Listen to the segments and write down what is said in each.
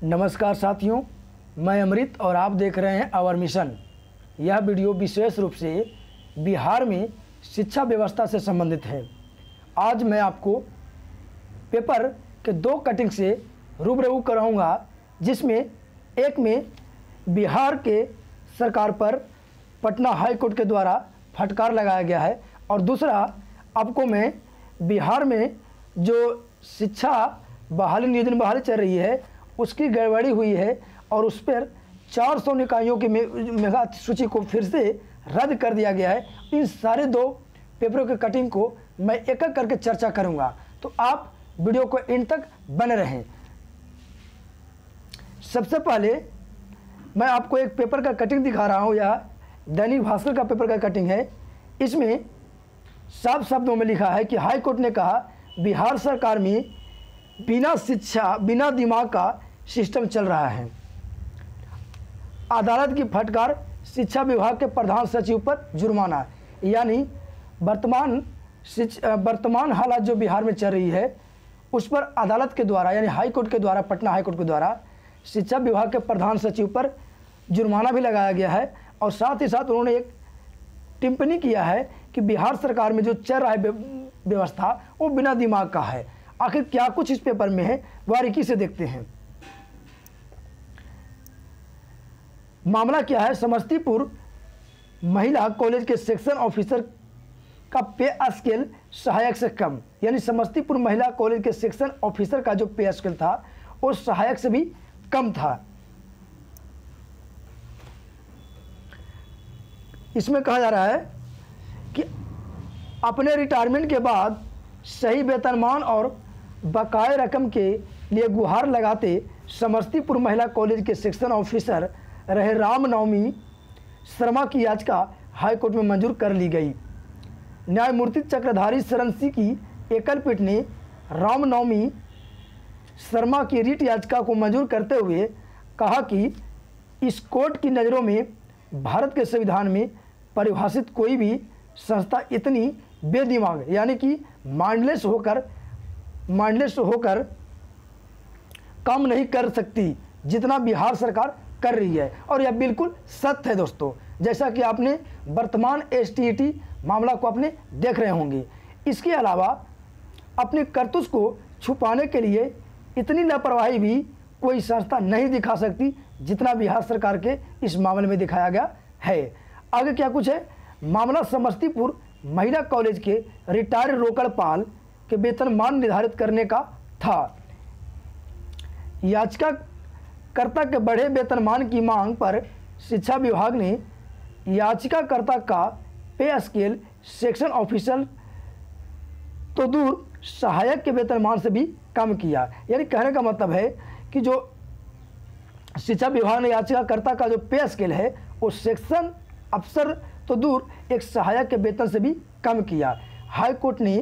नमस्कार साथियों, मैं अमृत और आप देख रहे हैं आवर मिशन। यह वीडियो विशेष रूप से बिहार में शिक्षा व्यवस्था से संबंधित है। आज मैं आपको पेपर के दो कटिंग से रूबरू कराऊंगा, जिसमें एक में बिहार के सरकार पर पटना हाई कोर्ट के द्वारा फटकार लगाया गया है और दूसरा आपको मैं बिहार में जो शिक्षा बहाली नियोजन बहाली चल रही है उसकी गड़बड़ी हुई है और उस पर 400 निकायों की मेगा सूची को फिर से रद्द कर दिया गया है। इन सारे दो पेपरों के कटिंग को मैं एक एक करके चर्चा करूंगा, तो आप वीडियो को इन तक बने रहें। सबसे पहले मैं आपको एक पेपर का कटिंग दिखा रहा हूं। यह दैनिक भास्कर का पेपर का कटिंग है। इसमें साफ शब्दों में लिखा है कि हाई कोर्ट ने कहा बिहार सरकार में बिना शिक्षा बिना दिमाग का सिस्टम चल रहा है। अदालत की फटकार, शिक्षा विभाग के प्रधान सचिव पर जुर्माना। यानी वर्तमान हालात जो बिहार में चल रही है उस पर अदालत के द्वारा यानी हाई कोर्ट के द्वारा, पटना हाई कोर्ट के द्वारा शिक्षा विभाग के प्रधान सचिव पर जुर्माना भी लगाया गया है और साथ ही साथ उन्होंने एक टिप्पणी किया है कि बिहार सरकार में जो चल रहा है व्यवस्था वो बिना दिमाग का है। आखिर क्या कुछ इस पेपर में है, बारीकी से देखते हैं। मामला क्या है? समस्तीपुर महिला कॉलेज के सेक्शन ऑफिसर का पे स्केल सहायक से कम। यानी समस्तीपुर महिला कॉलेज के सेक्शन ऑफिसर का जो पे स्केल था वो सहायक से भी कम था। इसमें कहा जा रहा है कि अपने रिटायरमेंट के बाद सही वेतनमान और बकाया रकम के लिए गुहार लगाते समस्तीपुर महिला कॉलेज के सेक्शन ऑफिसर रहे रामनवमी शर्मा की याचिका हाईकोर्ट में मंजूर कर ली गई। न्यायमूर्ति चक्रधारी शरण सिंह की एकल पीठ ने रामनवमी शर्मा की रिट याचिका को मंजूर करते हुए कहा कि इस कोर्ट की नज़रों में भारत के संविधान में परिभाषित कोई भी संस्था इतनी बेदिमाग यानी कि माइंडलेस होकर काम नहीं कर सकती जितना बिहार सरकार कर रही है। और यह बिल्कुल सत्य है दोस्तों, जैसा कि आपने वर्तमान एसटीईटी मामला को अपने देख रहे होंगे। इसके अलावा अपने करतूत को छुपाने के लिए इतनी लापरवाही भी कोई संस्था नहीं दिखा सकती जितना बिहार सरकार के इस मामले में दिखाया गया है। आगे क्या कुछ है? मामला समस्तीपुर महिला कॉलेज के रिटायर्ड रोकड़पाल के वेतनमान निर्धारित करने का था। याचिकाकर्ता के बढ़े वेतनमान की मांग पर शिक्षा विभाग ने याचिकाकर्ता का पे स्केल सेक्शन ऑफिसर तो दूर सहायक के वेतनमान से भी कम किया। यानी कहने का मतलब है कि जो शिक्षा विभाग ने याचिकाकर्ता का जो पे स्केल है वो सेक्शन अफसर तो दूर एक सहायक के वेतन से भी कम किया। हाई कोर्ट ने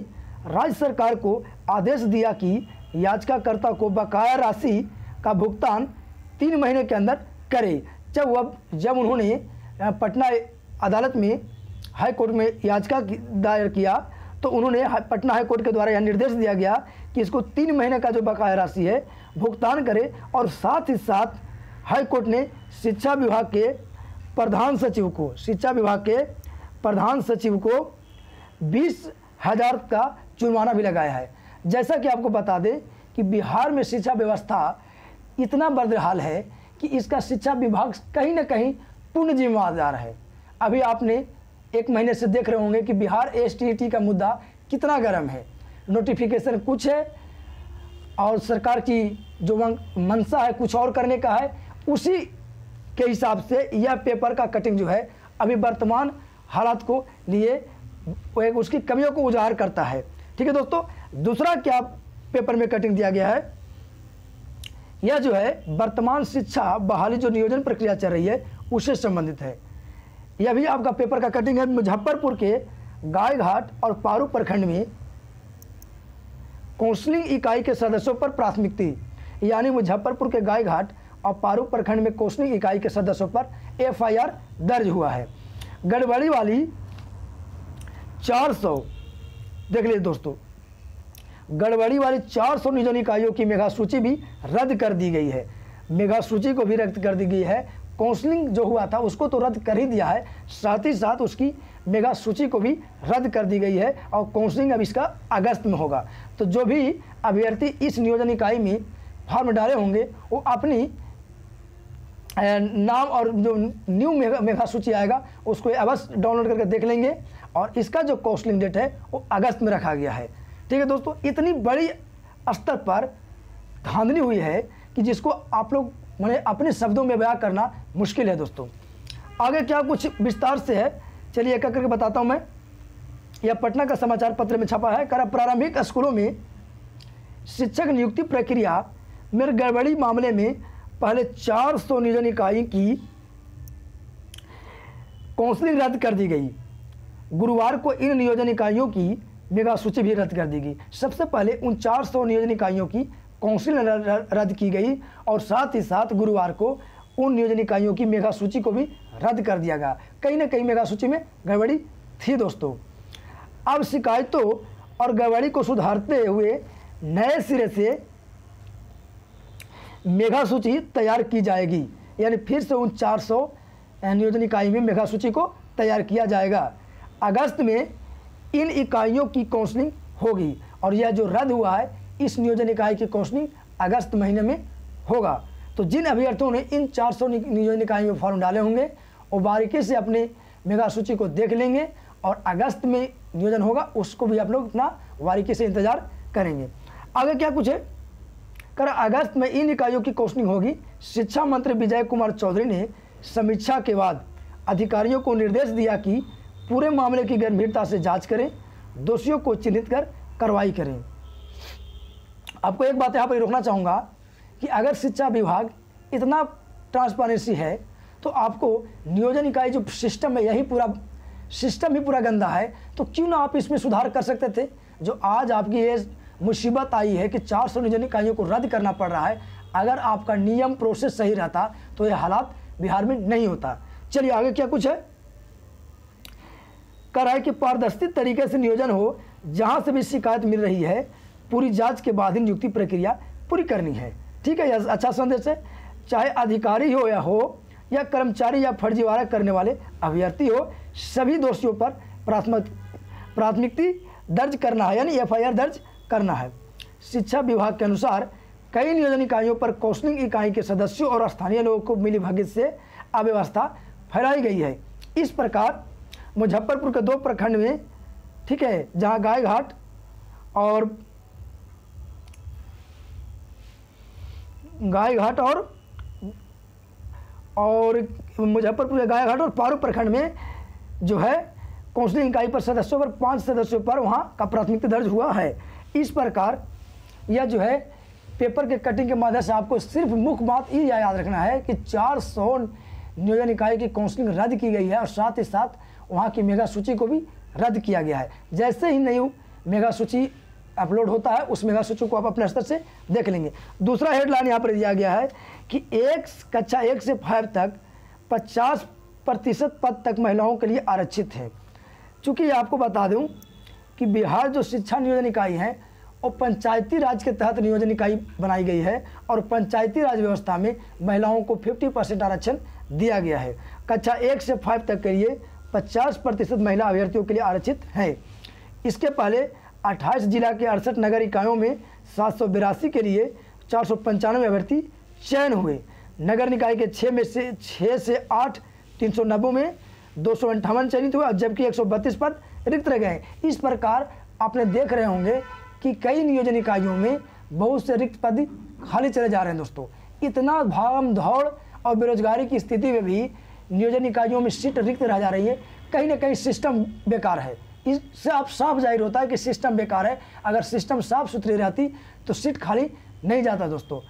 राज्य सरकार को आदेश दिया कि याचिकाकर्ता को बकाया राशि का भुगतान 3 महीने के अंदर करे। जब उन्होंने पटना अदालत में हाई कोर्ट में याचिका दायर किया तो उन्होंने पटना हाई कोर्ट के द्वारा यह निर्देश दिया गया कि इसको 3 महीने का जो बकाया राशि है भुगतान करे। और साथ ही साथ हाई कोर्ट ने शिक्षा विभाग के प्रधान सचिव को 20,000 का जुर्माना भी लगाया है। जैसा कि आपको बता दें कि बिहार में शिक्षा व्यवस्था इतना बदहाल है कि इसका शिक्षा विभाग कहीं ना कहीं पूर्ण जिम्मेदार है। अभी आपने 1 महीने से देख रहे होंगे कि बिहार एसटीईटी का मुद्दा कितना गर्म है। नोटिफिकेशन कुछ है और सरकार की जो मंशा है कुछ और करने का है। उसी के हिसाब से यह पेपर का कटिंग जो है अभी वर्तमान हालात को लिए उसकी कमियों को उजागर करता है। ठीक है दोस्तों, दूसरा क्या पेपर में कटिंग दिया गया है, यह जो है वर्तमान शिक्षा बहाली जो नियोजन प्रक्रिया चल रही है उससे संबंधित है। यह भी आपका पेपर का कटिंग है। मुजफ्फरपुर के गायघाट और पारू प्रखंड में काउंसलिंग इकाई के सदस्यों पर प्राथमिकी। यानी मुजफ्फरपुर के गायघाट और पारू प्रखंड में काउंसलिंग इकाई के सदस्यों पर FIR दर्ज हुआ है। गड़बड़ी वाली 400 देख लीजिए दोस्तों, गड़बड़ी वाली 400 नियोजन इकाइयों की मेगा सूची भी रद्द कर दी गई है। मेगा सूची को भी रद्द कर दी गई है। काउंसलिंग जो हुआ था उसको तो रद्द कर ही दिया है, साथ ही साथ उसकी मेगा सूची को भी रद्द कर दी गई है और काउंसलिंग अब इसका अगस्त में होगा। तो जो भी अभ्यर्थी इस नियोजन इकाई में फॉर्म डाले होंगे वो अपनी नाम और जो न्यू मेगा सूची आएगा उसको अवश्य डाउनलोड करके देख लेंगे। और इसका जो काउंसलिंग डेट है वो अगस्त में रखा गया है। ठीक है दोस्तों, इतनी बड़ी स्तर पर धांधली हुई है कि जिसको आप लोग मैंने अपने शब्दों में बयां करना मुश्किल है दोस्तों। आगे क्या कुछ विस्तार से है, चलिए एक करके बताता हूं मैं। यह पटना का समाचार पत्र में छपा है। प्रारंभिक स्कूलों में शिक्षक नियुक्ति प्रक्रिया में गड़बड़ी मामले में पहले 400 नियोजन इकाई की काउंसलिंग रद्द कर दी गई। गुरुवार को इन नियोजन इकाइयों की मेगा सूची भी रद्द कर दी गई। सबसे पहले उन 400 नियोजन इकाइयों की काउंसलिंग रद्द की गई और साथ ही साथ गुरुवार को उन नियोजन इकाइयों की मेगा सूची को भी रद्द कर दिया गया। कहीं ना कहीं मेगा सूची में गड़बड़ी थी दोस्तों। अब शिकायतों और गड़बड़ी को सुधारते हुए नए सिरे से मेगा सूची तैयार की जाएगी, यानी फिर से उन 400 नियोजन इकाई में मेगा सूची को तैयार किया जाएगा। अगस्त में इन इकाइयों की काउंसलिंग होगी और यह जो रद्द हुआ है इस नियोजन इकाई की काउंसलिंग अगस्त महीने में होगा। तो जिन अभ्यर्थियों ने इन 400 नियोजन इकाई में फॉर्म डाले होंगे वो बारीकी से अपने मेगा सूची को देख लेंगे और अगस्त में नियोजन होगा उसको भी आप लोग अपना बारीकी से इंतजार करेंगे। आगे क्या कुछ है, अगस्त में इन इकाइयों की काउंसलिंग होगी। शिक्षा मंत्री विजय कुमार चौधरी ने समीक्षा के बाद अधिकारियों को निर्देश दिया कि पूरे मामले की गंभीरता से जांच करें, दोषियों को चिन्हित कर कार्रवाई करें। आपको एक बात यहाँ पर रोकना चाहूँगा कि अगर शिक्षा विभाग इतना ट्रांसपेरेंसी है तो आपको नियोजन इकाई जो सिस्टम है यही पूरा सिस्टम ही पूरा गंदा है, तो क्यों ना आप इसमें सुधार कर सकते थे। जो आज आपकी ये मुसीबत आई है कि 400 नियोजन इकाइयों को रद्द करना पड़ रहा है, अगर आपका नियम प्रोसेस सही रहता तो ये हालात बिहार में नहीं होता। चलिए आगे क्या कुछ है, कर रहा है कि पारदर्शी तरीके से नियोजन हो, जहां से भी शिकायत मिल रही है पूरी जांच के बाद ही नियुक्ति प्रक्रिया पूरी करनी है। ठीक है, यह अच्छा संदेश है। चाहे अधिकारी हो या कर्मचारी या फर्जीवाड़ा करने वाले अभ्यर्थी हो, सभी दोषियों पर प्राथमिकता दर्ज करना है, यानी FIR दर्ज करना है। शिक्षा विभाग के अनुसार कई नियोजन इकाइयों पर काउंसलिंग इकाई के सदस्यों और स्थानीय लोगों को मिलीभगत से अव्यवस्था फैलाई गई है। इस प्रकार मुजफ्फरपुर के 2 प्रखंड में, ठीक है, जहां गायघाट और मुजफ्फरपुर के गायघाट और पारू प्रखंड में जो है काउंसलिंग इकाई पर सदस्यों पर 5 सदस्यों पर वहां का प्राथमिकता दर्ज हुआ है। इस प्रकार यह जो है पेपर के कटिंग के माध्यम से आपको सिर्फ मुख्य बात ये याद रखना है कि 400 नियोजन इकाई की काउंसलिंग रद्द की गई है और साथ ही साथ वहाँ की मेगा सूची को भी रद्द किया गया है। जैसे ही नई मेगा सूची अपलोड होता है उस मेगा सूची को आप अपने स्तर से देख लेंगे। दूसरा हेडलाइन यहाँ पर दिया गया है कि कक्षा 1 से 5 तक 50% पद तक महिलाओं के लिए आरक्षित है। चूँकि आपको बता दूँ कि बिहार जो शिक्षा नियोजन इकाई है वो पंचायती राज के तहत नियोजन इकाई बनाई गई है और पंचायती राज व्यवस्था में महिलाओं को 50% आरक्षण दिया गया है। कक्षा 1 से 5 तक के लिए 50% महिला अभ्यर्थियों के लिए आरक्षित है। इसके पहले 28 जिला के 68 नगर इकाइयों में 782 के लिए 495 अभ्यर्थी चयन हुए। नगर निकाय के 6 से 8 390 में 258 चयनित हुए, जबकि 132 पद रिक्त रह गए। इस प्रकार आपने देख रहे होंगे कि कई नियोजन इकाइयों में बहुत से रिक्त पद खाली चले जा रहे हैं दोस्तों। इतना भागम दौड़ और बेरोजगारी की स्थिति में भी नियोजन इकाइयों में सीट रिक्त रह जा रही है। कहीं ना कहीं सिस्टम बेकार है। इससे आप साफ जाहिर होता है कि सिस्टम बेकार है। अगर सिस्टम साफ सुथरी रहती तो सीट खाली नहीं जाता दोस्तों।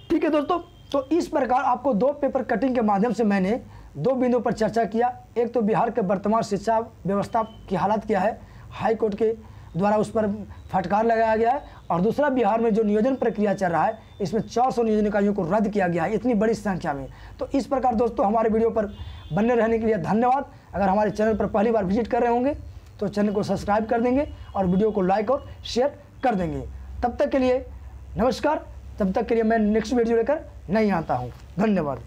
ठीक है दोस्तों, तो इस प्रकार आपको 2 पेपर कटिंग के माध्यम से मैंने 2 बिंदुओं पर चर्चा किया। एक तो बिहार के वर्तमान शिक्षा व्यवस्था की हालत क्या है, हाई कोर्ट के द्वारा उस पर फटकार लगाया गया है, और दूसरा बिहार में जो नियोजन प्रक्रिया चल रहा है इसमें 400 नियोजन इकाइयों को रद्द किया गया है इतनी बड़ी संख्या में। तो इस प्रकार दोस्तों हमारे वीडियो पर बने रहने के लिए धन्यवाद। अगर हमारे चैनल पर पहली बार विजिट कर रहे होंगे तो चैनल को सब्सक्राइब कर देंगे और वीडियो को लाइक और शेयर कर देंगे। तब तक के लिए नमस्कार, तब तक के लिए मैं नेक्स्ट वीडियो लेकर नहीं आता हूँ। धन्यवाद।